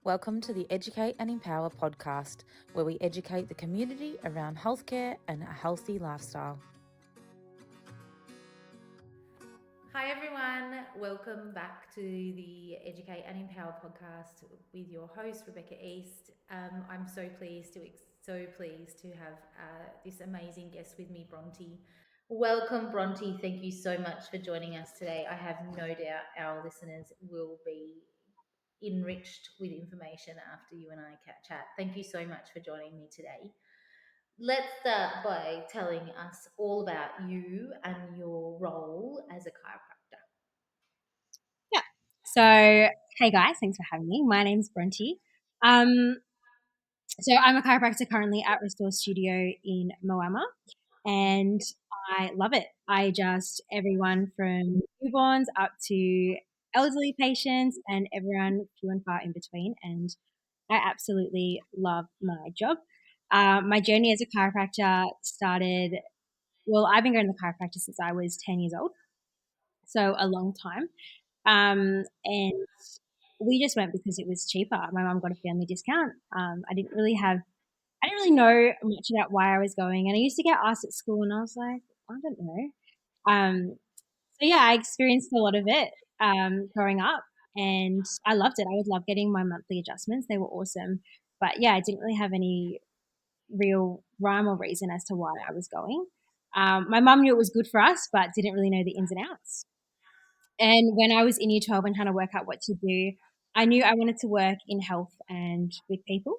Welcome to the Educate and Empower podcast, where we educate the community around healthcare and a healthy lifestyle. Hi everyone, welcome back to the Educate and Empower podcast with your host Rebecca East. I'm so pleased to have this amazing guest with me, Bronte. Welcome, Bronte. Thank you so much for joining us today. I have no doubt our listeners will be enriched with information after you and I chat. Thank you so much for joining me today. Let's start by telling us all about you and your role as a chiropractor. Yeah. So, hey guys, thanks for having me. My name's Bronte. Um, so I'm a chiropractor currently at Restore Studio in Moama, and I love it. Everyone from newborns up to elderly patients and everyone few and far in between, and I absolutely love my job. My journey as a chiropractor started, I've been going to chiropractor since I was 10 years old, so a long time. And we just went because it was cheaper. My mum got a family discount. I didn't really know much about why I was going. And I used to get asked at school and I was like, I don't know. So yeah, I experienced a lot of it, growing up and I loved it. I would love getting my monthly adjustments. They were awesome. But yeah, I didn't really have any real rhyme or reason as to why I was going. My mum knew it was good for us, but didn't really know the ins and outs. And when I was in year 12 and trying to work out what to do, I knew I wanted to work in health and with people,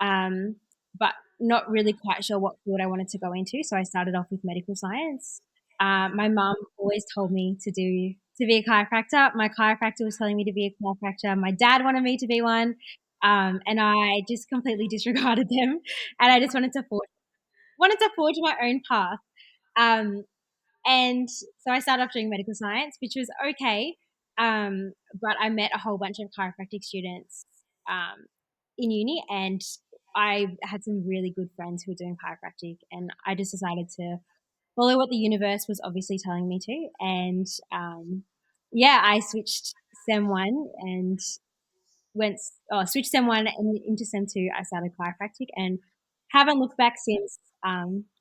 um, but not really quite sure what field I wanted to go into. So I started off with medical science. My mum always told me to be a chiropractor. My chiropractor was telling me to be a chiropractor. My dad wanted me to be one, and I just completely disregarded them. And I just wanted to forge my own path. Um, and so I started off doing medical science, which was okay. But I met a whole bunch of chiropractic students in uni, and I had some really good friends who were doing chiropractic, and I just decided to follow what the universe was obviously telling me to. And yeah, I switched SEM one and switched SEM one and into SEM two. I started chiropractic and haven't looked back since.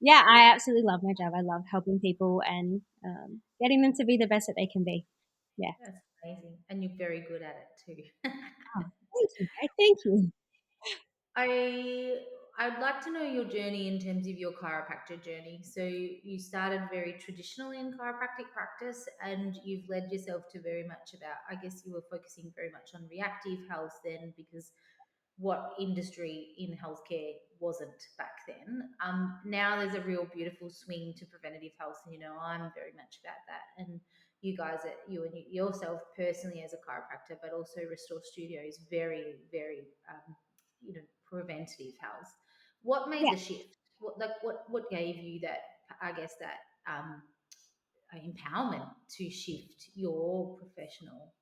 Yeah, I absolutely love my job. I love helping people and getting them to be the best that they can be. Yeah. That's amazing. And you're very good at it too. Oh, thank you. Thank you. I'd like to know your journey in terms of your chiropractor journey. So you started very traditionally in chiropractic practice and you've led yourself to very much about, I guess you were focusing very much on reactive health then because what industry in healthcare wasn't back then. Now there's a real beautiful swing to preventative health, and I'm very much about that. And you guys, yourself personally as a chiropractor, but also Restore Studio is very, very, preventative health. What made Yeah. the shift? What gave you that? I guess that empowerment to shift your professional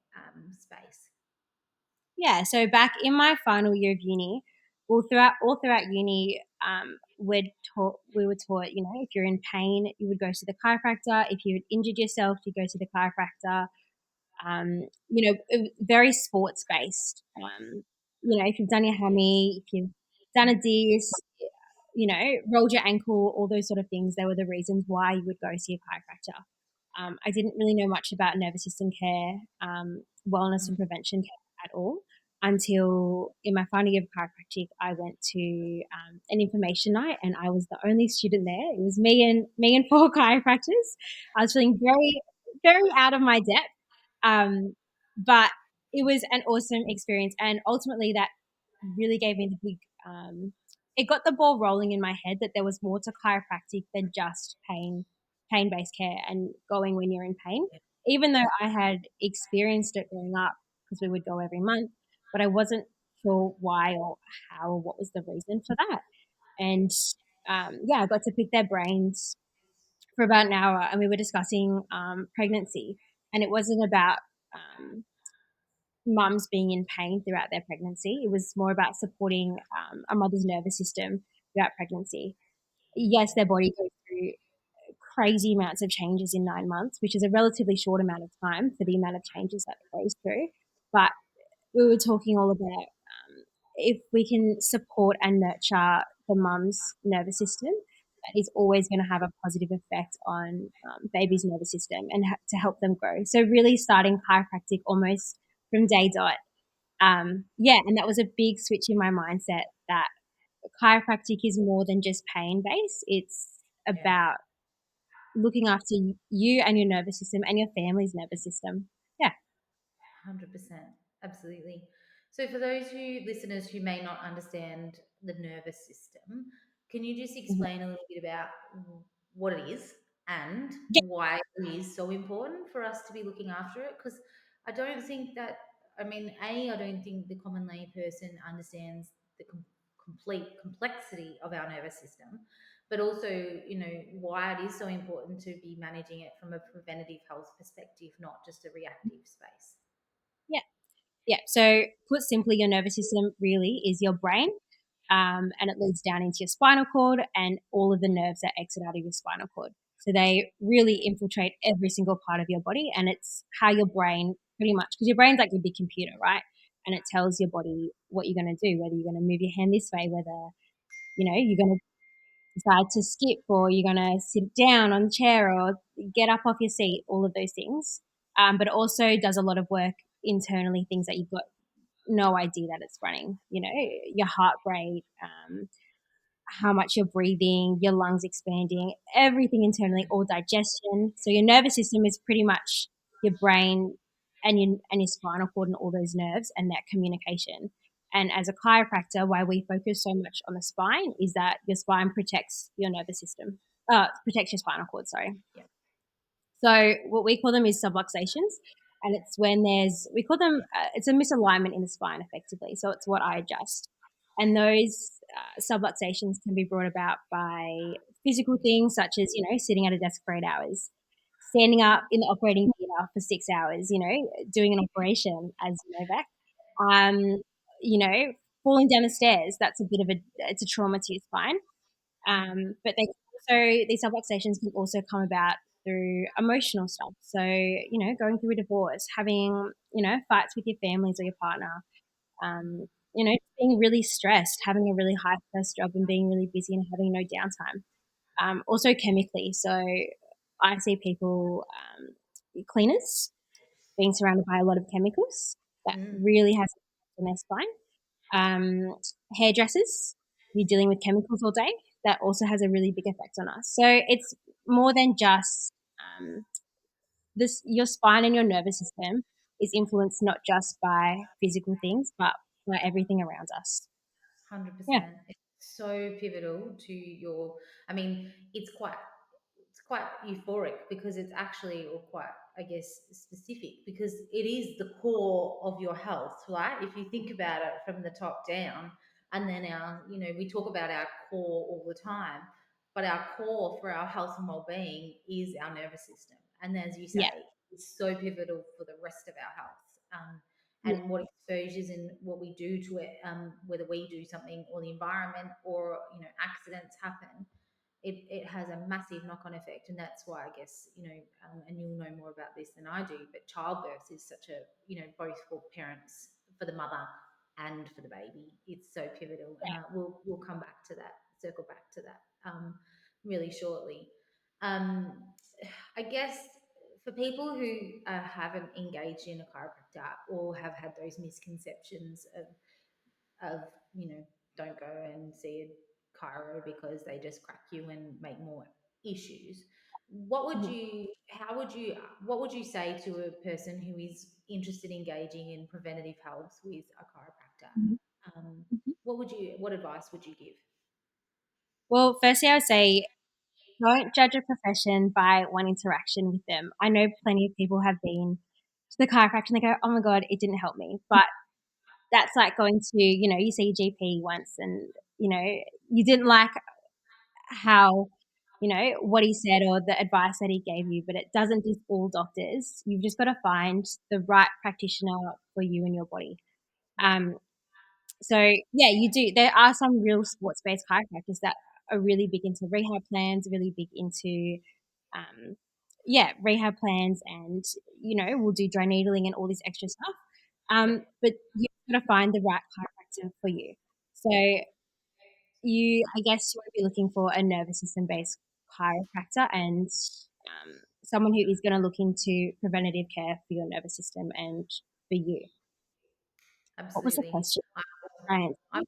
space. Yeah. So back in my final year of uni, all throughout uni, we were taught, if you're in pain, you would go to the chiropractor. If you had injured yourself, you go to the chiropractor. Very sports based. If you've done your hammy, if you've done a disc, rolled your ankle, all those sort of things, they were the reasons why you would go see a chiropractor. I didn't really know much about nervous system care, wellness and prevention care at all until in my final year of chiropractic, I went to an information night and I was the only student there. It was me and four chiropractors. I was feeling very, very out of my depth. But it was an awesome experience. And ultimately that really gave me the it got the ball rolling in my head that there was more to chiropractic than just pain based care and going when you're in pain. Even though I had experienced it growing up because we would go every month, but I wasn't sure why or how or what was the reason for that. And yeah, I got to pick their brains for about an hour and we were discussing pregnancy. And it wasn't about um, mums being in pain throughout their pregnancy. It was more about supporting a mother's nervous system throughout pregnancy. Yes, their body goes through crazy amounts of changes in 9 months, which is a relatively short amount of time for the amount of changes that it goes through. But we were talking all about if we can support and nurture the mum's nervous system, that is always going to have a positive effect on baby's nervous system and to help them grow. So really starting chiropractic almost from day dot. Yeah, and that was a big switch in my mindset that chiropractic is more than just pain based. It's Yeah. about looking after you and your nervous system and your family's nervous system. Yeah. 100%. Absolutely. So, for those who listeners who may not understand the nervous system, can you just Mhm. explain a little bit about what it is and Yeah. why it is so important for us to be looking after it? Because I don't think that, I mean, I don't think the common lay person understands the complete complexity of our nervous system, but also, why it is so important to be managing it from a preventative health perspective, not just a reactive space. Yeah. Yeah. So, put simply, your nervous system really is your brain, and it leads down into your spinal cord, and all of the nerves that exit out of your spinal cord. So, they really infiltrate every single part of your body, and it's how your brain pretty much, because your brain's like your big computer, right? And it tells your body what you're going to do, whether you're going to move your hand this way, whether, you're going to decide to skip or you're going to sit down on the chair or get up off your seat, all of those things. But it also does a lot of work internally, things that you've got no idea that it's running. Your heart rate, how much you're breathing, your lungs expanding, everything internally, all digestion. So your nervous system is pretty much your brain and your spinal cord and all those nerves and that communication. And as a chiropractor, why we focus so much on the spine is that your spine protects your nervous system, protects your spinal cord. Sorry. Yeah. So what we call them is subluxations, and it's when we call them, it's a misalignment in the spine effectively. So it's what I adjust. And those subluxations can be brought about by physical things such as, sitting at a desk for 8 hours, standing up in the operating theatre for 6 hours, doing an operation as back. Um, falling down the stairs, that's it's a trauma to your spine. But these subluxations can also come about through emotional stuff. So, going through a divorce, having, fights with your families or your partner, um, being really stressed, having a really high stress job and being really busy and having no downtime. Also chemically. So I see people, cleaners, being surrounded by a lot of chemicals that Mm, really has an effect on their spine. Hairdressers, you're dealing with chemicals all day. That also has a really big effect on us. So it's more than just this. Your spine and your nervous system is influenced not just by physical things, but by everything around us. Yeah. 100%. It's so pivotal to your, I mean, it's quite euphoric because it's actually, or quite, I guess, specific because it is the core of your health, right? If you think about it from the top down, and then we talk about our core all the time, but our core for our health and well-being is our nervous system. And as you Yeah. say, it's so pivotal for the rest of our health. Yeah. And what exposures and what we do to it, whether we do something or the environment or accidents happen, it has a massive knock-on effect. And that's why I guess and you'll know more about this than I do, but childbirth is such a both for parents, for the mother and for the baby, it's so pivotal. And we'll come back to that, circle back to that really shortly. um, I guess for people who haven't engaged in a chiropractor or have had those misconceptions of don't go and see a chiro because they just crack you and make more issues. Mhm. What would you say to a person who is interested in engaging in preventative health with a chiropractor? Mhm. Mhm. What advice would you give? Well, firstly, I would say don't judge a profession by one interaction with them. I know plenty of people have been to the chiropractor and they go, "Oh my god, it didn't help me." But that's like going to, you see your GP once and, you didn't like how, what he said or the advice that he gave you, but it doesn't just all doctors. You've just got to find the right practitioner for you and your body. Yeah. Um, so yeah, you do. There are some real sports-based chiropractors that are really big into rehab plans, really big into, rehab plans, and we'll do dry needling and all this extra stuff. Yeah. But you've got to find the right chiropractor effective for you. So I guess you want to be looking for a nervous system based chiropractor and someone who is going to look into preventative care for your nervous system and for you. What was the Absolutely. question, Ryan? I'm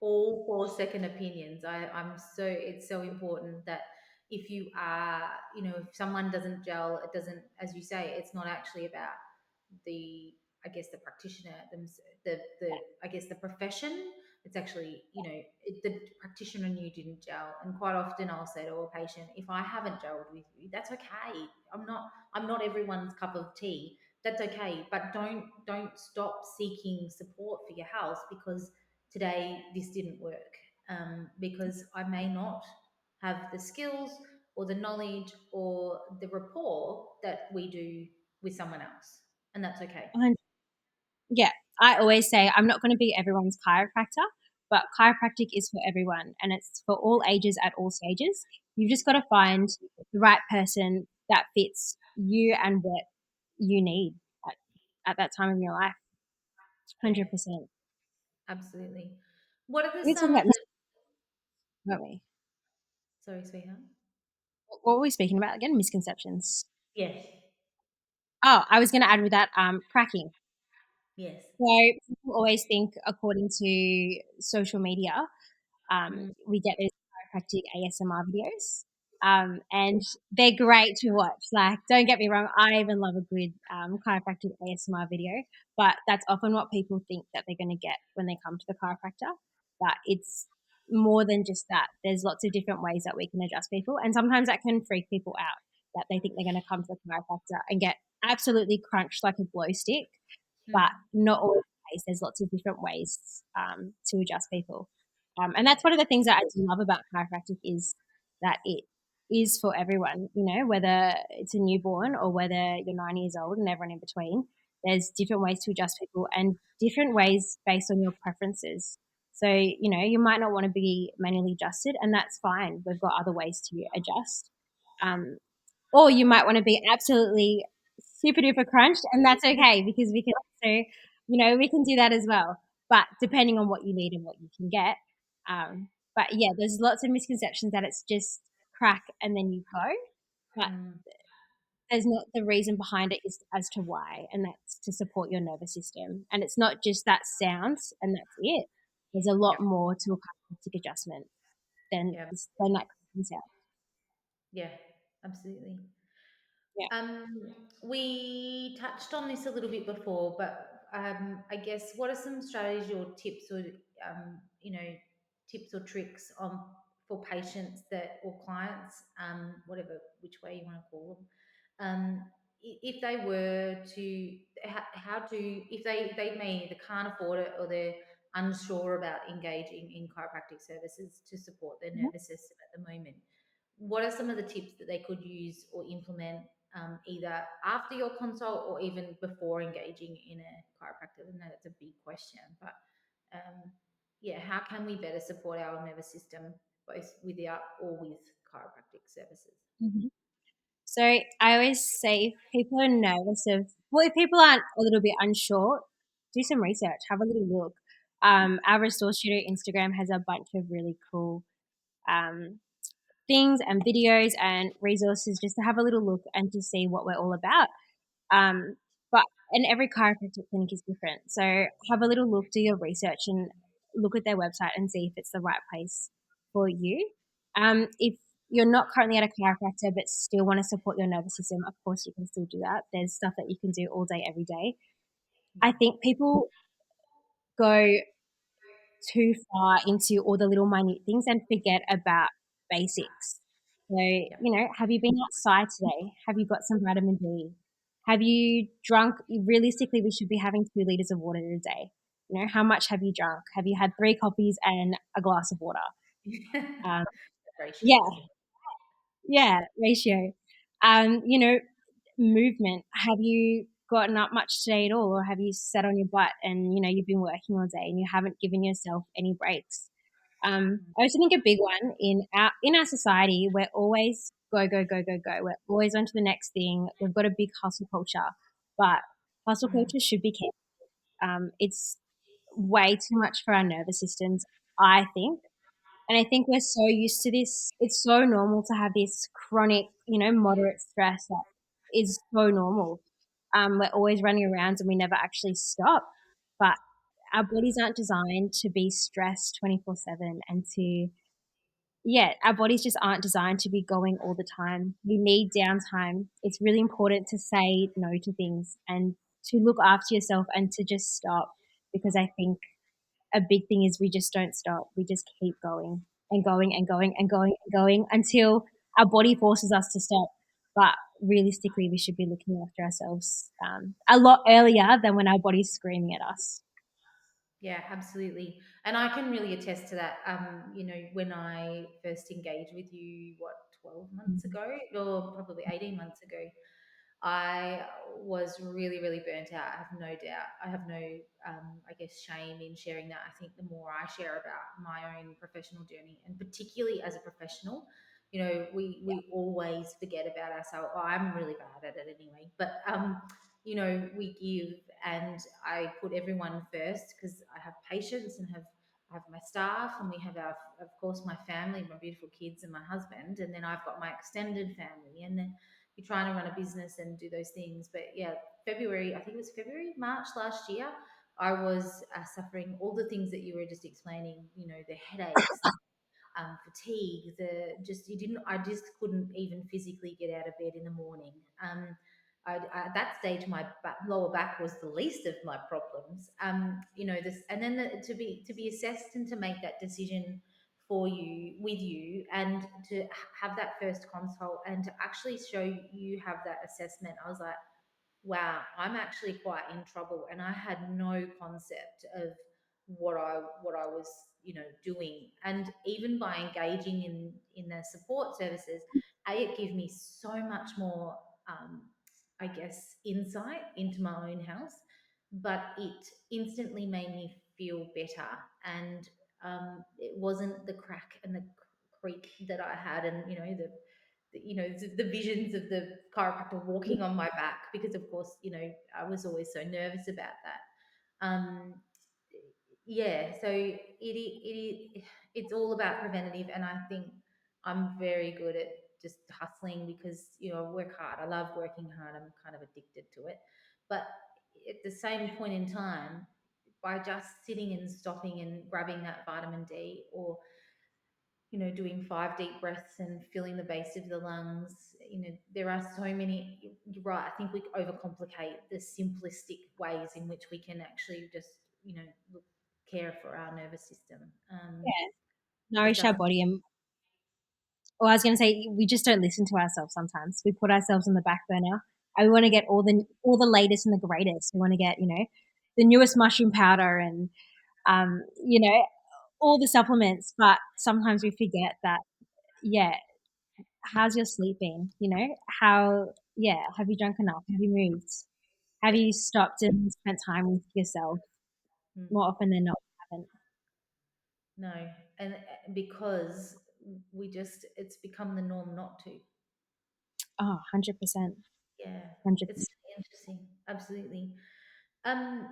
all for second opinions. I'm so it's so important that if you are, if someone doesn't gel, it doesn't, as you say, it's not actually about the, I guess, the practitioner, the I guess the profession. It's actually, the practitioner and you didn't gel. And quite often I'll say to a patient, if I haven't gelled with you, that's okay. I'm not everyone's cup of tea. That's okay. But don't stop seeking support for your health because today this didn't work, because I may not have the skills or the knowledge or the rapport that we do with someone else, and that's okay. Yeah, I always say I'm not going to be everyone's chiropractor, but chiropractic is for everyone and it's for all ages at all stages. You've just got to find the right person that fits you and what you need at, at that time of your life. Yeah, 100%. absolutely. What are the We're talking some? about weren't we? Sorry, sweetheart. What were we speaking about again? Misconceptions. Yes, Oh, I was going to add with that cracking. yes. So people always think, according to social media, Mm, we get those chiropractic ASMR videos. And they're great to watch. Like, don't get me wrong, I even love a good chiropractic ASMR video, but that's often what people think that they're going to get when they come to the chiropractor. But it's more than just that. There's lots of different ways that we can adjust people, and sometimes that can freak people out that they think they're going to come to the chiropractor and get absolutely crunched like a glow stick, but mm, not always the case. There's lots of different ways to adjust people. And that's one of the things that I do love about chiropractic is that it is for everyone, whether it's a newborn or whether you're 9 years old and everyone in between. There's different ways to adjust people and different ways based on your preferences. So, you might not want to be manually adjusted, and that's fine. We've got other ways to adjust. Um, or you might want to be absolutely super duper crunched, and that's okay because we can also, we can do that as well. But depending on what you need and what you can get. But yeah, there's lots of misconceptions that it's just crack and then you go. But mm. there's not, the reason behind it is as to why, and that's to support your nervous system. And it's not just that sounds and that's it. There's a lot Yeah, more to a chiropractic adjustment than yeah, than that sound. yeah, absolutely. Yeah. We touched on this a little bit before, but I guess what are some strategies or tips or tips or tricks on for patients that or clients, whatever which way you want to call them, if they were to how to if they may either can't afford it or they're unsure about engaging in chiropractic services to support their Mhm. nervous system at the moment, what are some of the tips that they could use or implement, either after your consult or even before engaging in a chiropractor? I know that's a big question, but yeah, how can we better support our nervous system both without or with chiropractic services? Mhm. So I always say if people are nervous if people aren't a little bit unsure, do some research, have a little look. Our Restore Studio Instagram has a bunch of really cool um, things and videos and resources just to have a little look and to see what we're all about. Um, but and every chiropractic clinic is different. So have a little look, do your research, and look at their website and see if it's the right place for you. If you're not currently at a chiropractor but still want to support your nervous system, of course you can still do that. There's stuff that you can do all day, every day. Yeah, I think people go too far into all the little minute things and forget about basics. So, yeah. have you been outside today? Have you got some vitamin D? Have you drunk? Realistically, we should be having 2 liters of water a day. How much have you drunk? Have you had 3 coffees and a glass of water? Um, Ratio. yeah, yeah, ratio. Movement. Have you gotten up much today at all, or have you sat on your butt and you've been working all day and you haven't given yourself any breaks? I also think a big one in our society, we're always go go go go go. We're always on to the next thing. We've got a big hustle culture, but hustle Mm, culture should be kept. It's way too much for our nervous systems, I think. And I think we're so used to this. It's so normal to have this chronic, moderate stress that is so normal. We're always running around and we never actually stop. But our bodies aren't designed to be stressed 24/7 and to, yeah, our bodies just aren't designed to be going all the time. We need downtime. It's really important to say no to things and to look after yourself and to just stop, because I think a big thing is we just don't stop. We just keep going and going and going and going and going until our body forces us to stop. But realistically, we should be looking after ourselves a lot earlier than when our body's screaming at us. Yeah, absolutely. And I can really attest to that. When I first engaged with you, what, 12 months Mhm. ago, or probably 18 months ago, I was really, really burnt out. I have no doubt. I have no, I guess, shame in sharing that. I think the more I share about my own professional journey, and particularly as a professional, we always forget about ourselves. Well, I'm really bad at it anyway. But we give, and I put everyone first because I have patients and I have my staff, and we have of course, my family, my beautiful kids, and my husband, and then I've got my extended family, and then you're trying to run a business and do those things. But yeah, February, I think it was February, March last year, I was suffering all the things that you were just explaining, the headaches, fatigue, the just you didn't I just couldn't even physically get out of bed in the morning. At that stage, my lower back was the least of my problems. This, and then to be assessed and to make that decision for you, with you, and to have that first consult and to actually show you have that assessment. I was like, wow, I'm actually quite in trouble, and I had no concept of what I was, doing. And even by engaging in the support services, it gave me so much more, I guess, insight into my own health, but it instantly made me feel better. And it wasn't the crack and the creak that I had, and the visions of the chiropractor walking on my back, because of course, I was always so nervous about that. Um, yeah, so it's all about preventative, and I think I'm very good at just hustling because I work hard. I love working hard. I'm kind of addicted to it, but at the same point in time, by just sitting and stopping and grabbing that vitamin D, or doing 5 deep breaths and filling the base of the lungs. There are so many. You're right. I think we overcomplicate the simplistic ways in which we can actually just, look, care for our nervous system. Yeah, It nourish our doesn't. body. And or I was going to say, we just don't listen to ourselves sometimes. We put ourselves on the back burner. And we want to get all the latest and the greatest. We want to get, the newest mushroom powder and, um, you know, all the supplements. But sometimes we forget that, yeah, how's your sleep been? Have you drunk enough? Have you moved? Have Yeah. you stopped and spent time with yourself? Mm, More often than not, we haven't. no, and because it's become the norm not to. Oh, 100%. Yeah, it's 100%. really interesting. Absolutely. Um,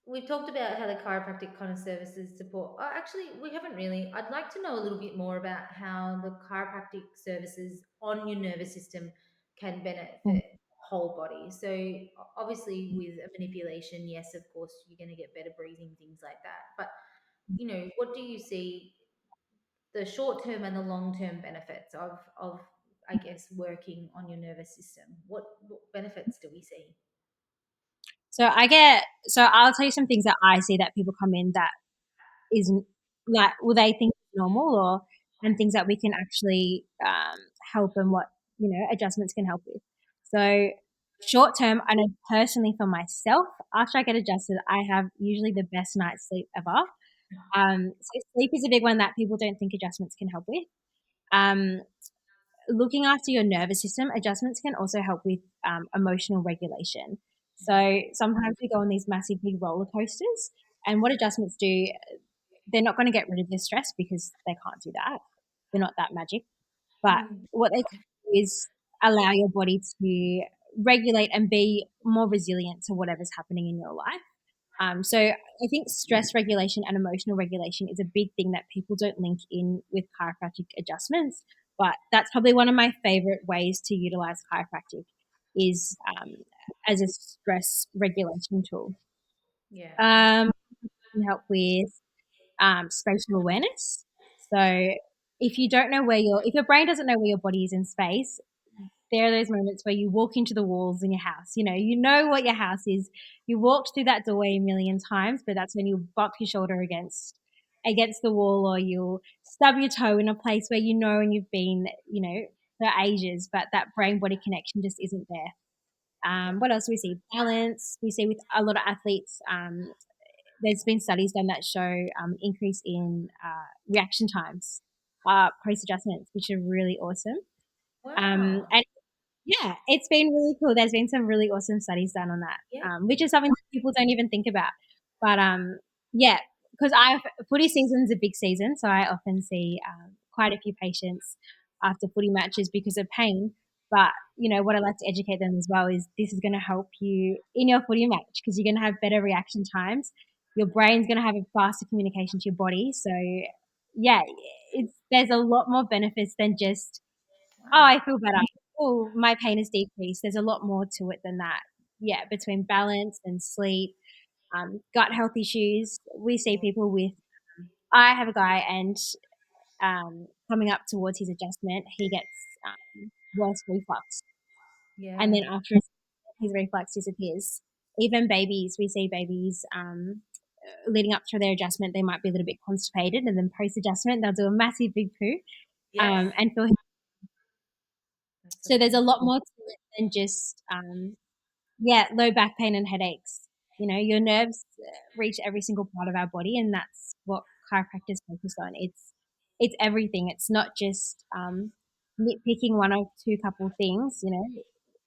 we've talked about how the chiropractic kind of services support. Actually, we haven't really. I'd like to know a little bit more about how the chiropractic services on your nervous system can benefit whole body. So obviously, with a manipulation, yes, of course, you're going to get better breathing, things like that. But what do you see the short term and the long term benefits of I guess working on your nervous system? What benefits do we see? So I'll tell you some things that I see that people come in that isn't like, well, they think it's normal, or and things that we can actually help, and what adjustments can help with. So short term, I know personally for myself, after I get adjusted, I have usually the best night's sleep ever. So sleep is a big one that people don't think adjustments can help with. Um, Looking after your nervous system, adjustments can also help with emotional regulation. So sometimes we go on these massive big roller coasters, and what adjustments do, they're not going to get rid of your stress because they can't do that. They're not that magic. But Mm. what they can do is allow your body to regulate and be more resilient to whatever's happening in your life. So I think stress regulation and emotional regulation is a big thing that people don't link in with chiropractic adjustments. But that's probably one of my favorite ways to utilize chiropractic is as a stress regulation tool. Yeah. Um, can help with spatial awareness. So if your brain doesn't know where your body is in space, there are those moments where you walk into the walls in your house. You know what your house is. You walked through that doorway a million times, but that's when you bump your shoulder against the wall, or you'll stub your toe in a place where you know and you've been, for ages, but that brain body connection just isn't there. Yeah. What else do we see? Balance. We see with a lot of athletes. There's been studies done that show increase in reaction times post adjustments, which are really awesome. Wow. And yeah, it's been really cool. There's been some really awesome studies done on that, Yeah. which is something that people don't even think about. But yeah, because I footy season's a big season, so I often see quite a few patients after footy matches because of pain. But what I like to educate them as well is this is going to help you in your footy match because you're going to have better reaction times. Your brain's going to have a faster communication to your body. So yeah, there's a lot more benefits than just oh, Wow. I feel better. Oh, my pain has decreased. There's a lot more to it than that. Yeah, between balance and sleep, gut health issues. We see people with, I have a guy, and coming up towards his adjustment, he gets worse reflux. And then Yeah. after his reflux disappears. Even babies, we see babies leading up to their adjustment, they might be a little bit constipated, and then post adjustment, they'll do a massive big poo Yes. and feel. That's So there's a amazing. lot more to it than just yeah, low back pain and headaches. Your nerves reach every single part of our body, and that's what chiropractors focus on. It's everything. It's not just nitpicking one or two couple things.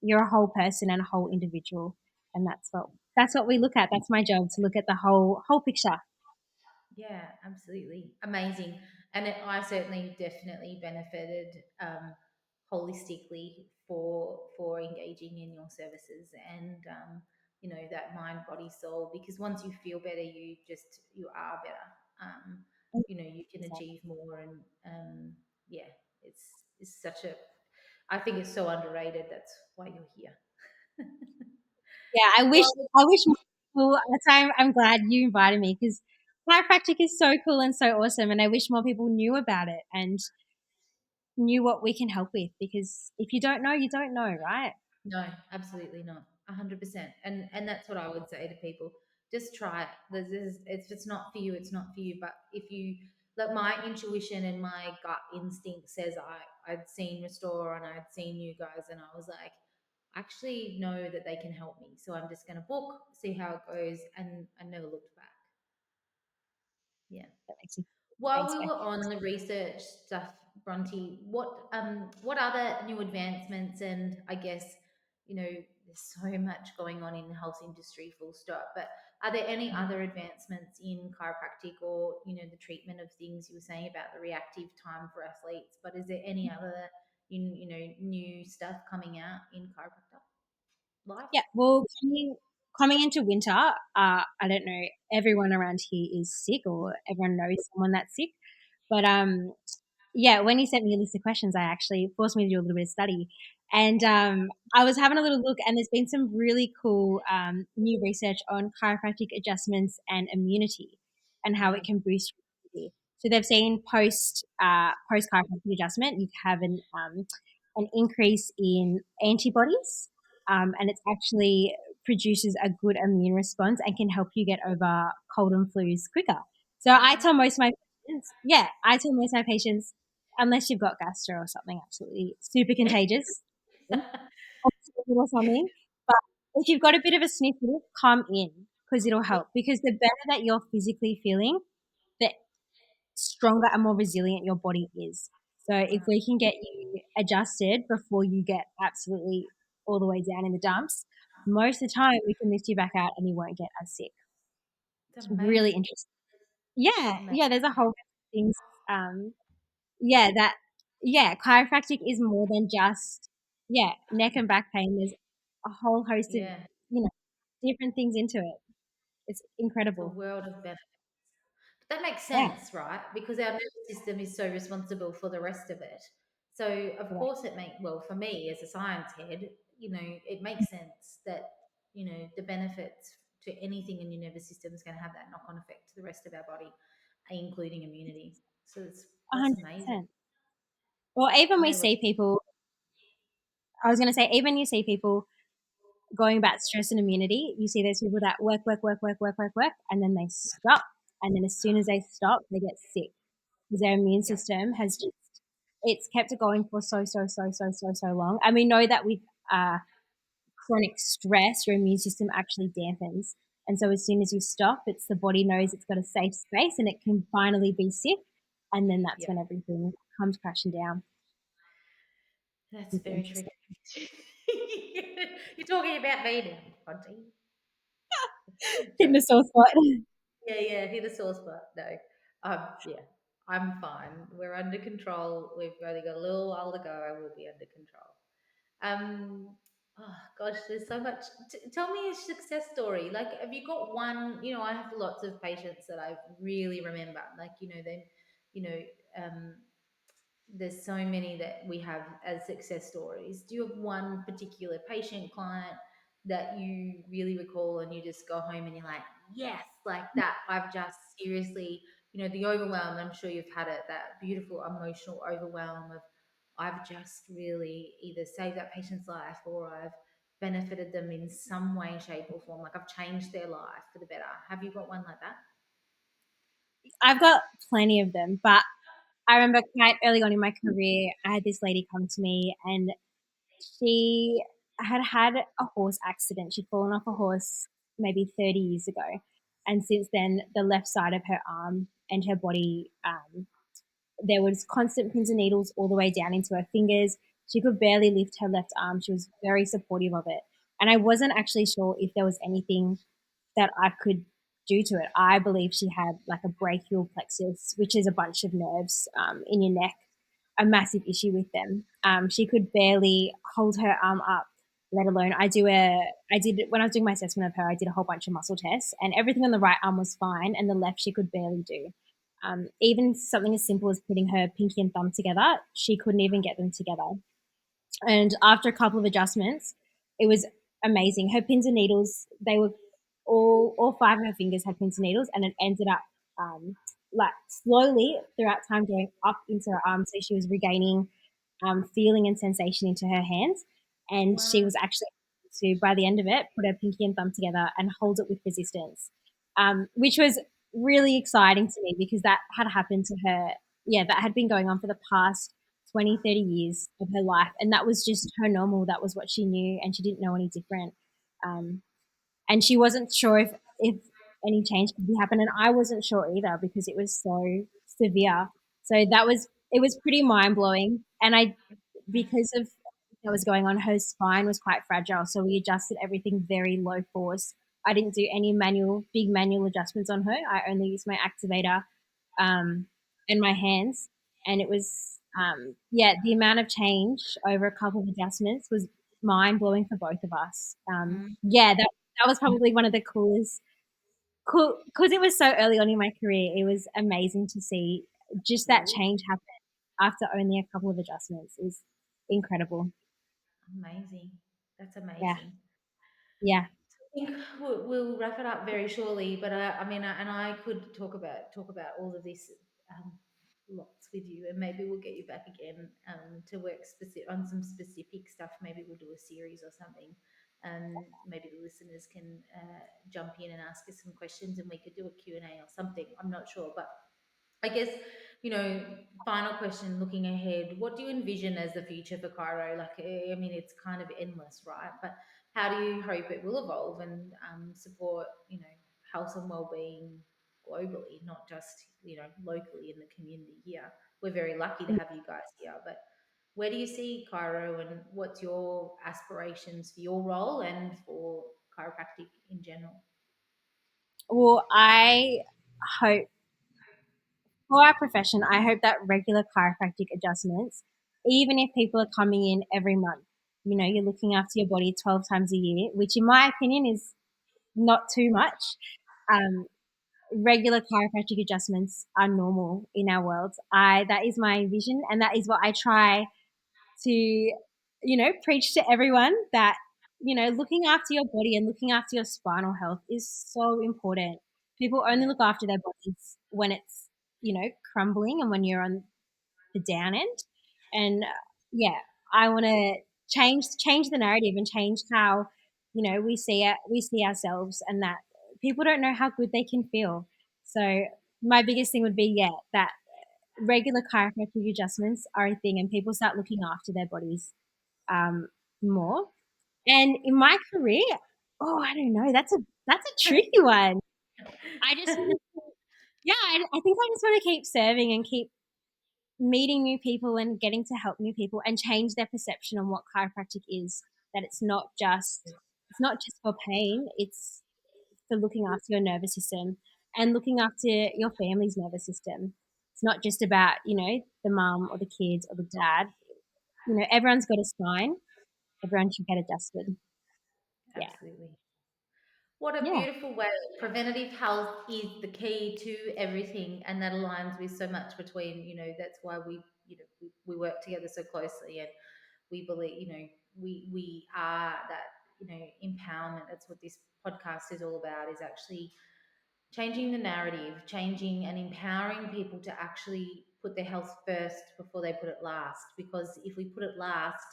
You're a whole person and a whole individual, and that's what we look at. That's my job, to look at the whole picture. Yeah, absolutely. Amazing. And I certainly definitely benefited holistically for engaging in your services and that mind, body, soul, because once you feel better, you are better. You can achieve more and yeah, it's such a I think it's so underrated. That's why you're here. Yeah, Well, I wish more people. That's why I'm glad you invited me, because chiropractic is so cool and so awesome, and I wish more people knew about it and knew what we can help with. Because if you don't know, you don't know, right? no, absolutely not. 100%. And that's what I would say to people. Just try it. If it's not for you, it's not for you. But if you like, my intuition and my gut instinct says I'd seen Restore and I'd seen you guys, and I was like, I actually know that they can help me. So I'm just gonna book, see how it goes, and I never looked back. Yeah. That makes sense. While Thanks, we Beck. were on the research stuff, Bronte, what other new advancements and I guess there's so much going on in the health industry, full stop. But are there any other advancements in chiropractic or the treatment of things you were saying about the reactive time for athletes? But is there any other new stuff coming out in chiropractor life? Yeah, well, coming into winter, I don't know. Everyone around here is sick, or everyone knows someone that's sick. But yeah, when you sent me a list of questions, I actually forced me to do a little bit of study. And I was having a little look, and there's been some really cool new research on chiropractic adjustments and immunity and how it Yeah, can boost your immunity. So they've seen post chiropractic adjustment, you have an increase in antibodies, and it actually produces a good immune response and can help you get over cold and flus quicker. So I yeah, tell most of my yeah, I tell most of my patients, unless you've got gastro or something absolutely super yeah. contagious, or something. But if you've got a bit of a sniffle, come in because it'll Yeah. help. Because the better that you're physically feeling, the stronger and more resilient your body is. So if Wow, we can get you adjusted before you get absolutely all the way down in the dumps, most of the time we can lift you back out and you won't get as sick. it's It's really amazing. interesting. Yeah, Amazing. yeah. There's a whole bunch of things. Yeah, chiropractic is more than just neck and back pain. There's a whole host of Yeah. you know different things into it. It's It's a incredible. world of benefits. That makes Yeah. sense, right? Because our nervous system is so responsible for the rest of it. So of Correct. course it make well for me as a science head, it makes sense that the benefits to anything in your nervous system is going to have that knock on effect to the rest of our body, including immunity. So that's amazing. 100%. Or even I we know what see people, I was going to say, even you see people going about stress and immunity, you see those people that work, work, work, work, work, work, work, and then they stop. And then as soon as they stop, they get sick because their immune yeah, system has just, it's kept it going for so long. And we know that with uh, chronic stress, your immune system actually dampens. And so as soon as you stop, it's the body knows it's got a safe space and it can finally be sick. And then that's yeah. when everything comes crashing down. That's It's very true. interesting. You're talking about me now, Bronte. Hitting a sore spot. Yeah, yeah, hit a sore spot. No, yeah, I'm fine. We're under control. We've only got a little while to go. I will be under control. Oh gosh, there's so much. Tell me a success story. Like, have you got one? I have lots of patients that I really remember. Like, you know, um, there's so many that we have as success stories. Do you have one particular patient client that you really recall and you just go home and you're like, yes, like that? I've just seriously, the overwhelm, I'm sure you've had it, that beautiful emotional overwhelm of I've just really either saved that patient's life or I've benefited them in some way, shape, or form. Like I've changed their life for the better. Have you got one like that? I've got plenty of them, but I remember quite early on in my career, I had this lady come to me and she had had a horse accident. She'd fallen off a horse maybe 30 years ago. And since then, the left side of her arm and her body, there was constant pins and needles all the way down into her fingers. She could barely lift her left arm. She was very supportive of it. And I wasn't actually sure if there was anything that I could do to it. I believe she had like a brachial plexus, which is a bunch of nerves in your neck, a massive issue with them. She could barely hold her arm up, let alone I did, when I was doing my assessment of her, I did a whole bunch of muscle tests and everything on the right arm was fine and the left she could barely do. Even something as simple as putting her pinky and thumb together, she couldn't even get them together. And after a couple of adjustments, it was amazing. Her pins and needles, they were all five of her fingers had pins and needles, and it ended up like slowly throughout time going up into her arm. So she was regaining feeling and sensation into her hands, and she Wow. was actually able to, by the end of it, put her pinky and thumb together and hold it with resistance, which was really exciting to me because that had happened to her. Yeah, that had been going on for the past 20, 30 years of her life. And that was just her normal. That was what she knew. And she didn't know any different. Um, and she wasn't sure if any change could be happen. And I wasn't sure either because it was so severe. So it was pretty mind blowing. And because of what was going on, her spine was quite fragile. So we adjusted everything very low force. I didn't do any big manual adjustments on her. I only used my activator um, and my hands. And it was, yeah, the amount of change over a couple of adjustments was mind blowing for both of us. Mm. Yeah, that was probably one of the cool, because it was so early on in my career. It was amazing to see just that Cool. change happen after only a couple of adjustments. Is incredible. Amazing. That's Yeah, amazing. yeah. I think we'll wrap it up very shortly, but I mean, and I could talk about all of this lots with you, and maybe we'll get you back again to work on some specific stuff. Maybe we'll do a series or something, and maybe the listeners can jump in and ask us some questions, and we could do a Q&A or something. I'm not sure, but I guess, final question looking ahead, what do you envision as the future for Cairo? Like, I mean, it's kind of endless, right? But how do you hope it will evolve and support, health and well-being globally, not just, locally in the community here? We're very lucky to have you guys here, but where do you see Cairo and what's your aspirations for your role and for chiropractic in general? Well, I hope for our profession, I hope that regular chiropractic adjustments, even if people are coming in every month, you're looking after your body 12 times a year, which in my opinion is not too much. um, regular chiropractic adjustments are normal in our world. I That is my vision, and that is what I try to, preach to everyone, that, looking after your body and looking after your spinal health is so important. People only Yeah, look after their bodies when it's, crumbling and when you're on the down end. And yeah, I want to change the narrative and change how, we see ourselves, and that people don't know how good they can feel. So my biggest thing would be, yeah, that regular chiropractic adjustments are a thing, and people start looking after their bodies um, more. And in my career, oh, I don't know, that's a tricky one. I just yeah, I think I just want to keep serving and keep meeting new people and getting to help new people and change their perception on what chiropractic is. That it's not just for pain, it's for looking after your nervous system and looking after your family's nervous system. It's not just about, the mum or the kids or the dad. Everyone's got a spine. Everyone should get adjusted. Yeah. absolutely. What a Yeah. beautiful way. Preventative health is the key to everything, and that aligns with so much between, that's why we work together so closely, and we believe, we are that, empowerment. That's what this podcast is all about, is actually changing the narrative, changing and empowering people to actually put their health first before they put it last. Because if we put it last,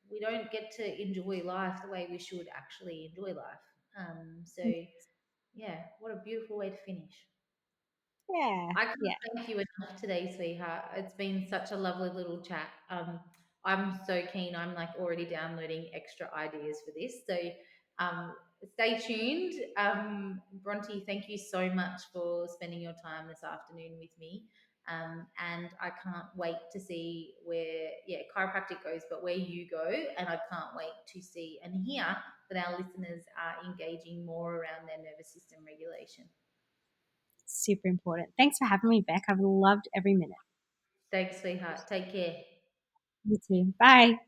we don't get to enjoy life the way we should actually enjoy life. So yeah, what a beautiful way to finish. Yeah. I can't Yeah. thank you enough today, sweetheart. It's been such a lovely little chat. I'm so keen. I'm like already downloading extra ideas for this. So um, stay tuned. Bronte, thank you so much for spending your time this afternoon with me. And I can't wait to see where, yeah, chiropractic goes, but where you go. And I can't wait to see and hear that our listeners are engaging more around their nervous system regulation. Super important. Thanks for having me, Beck. I've loved every minute. Thanks, sweetheart. Take care. You too. Bye.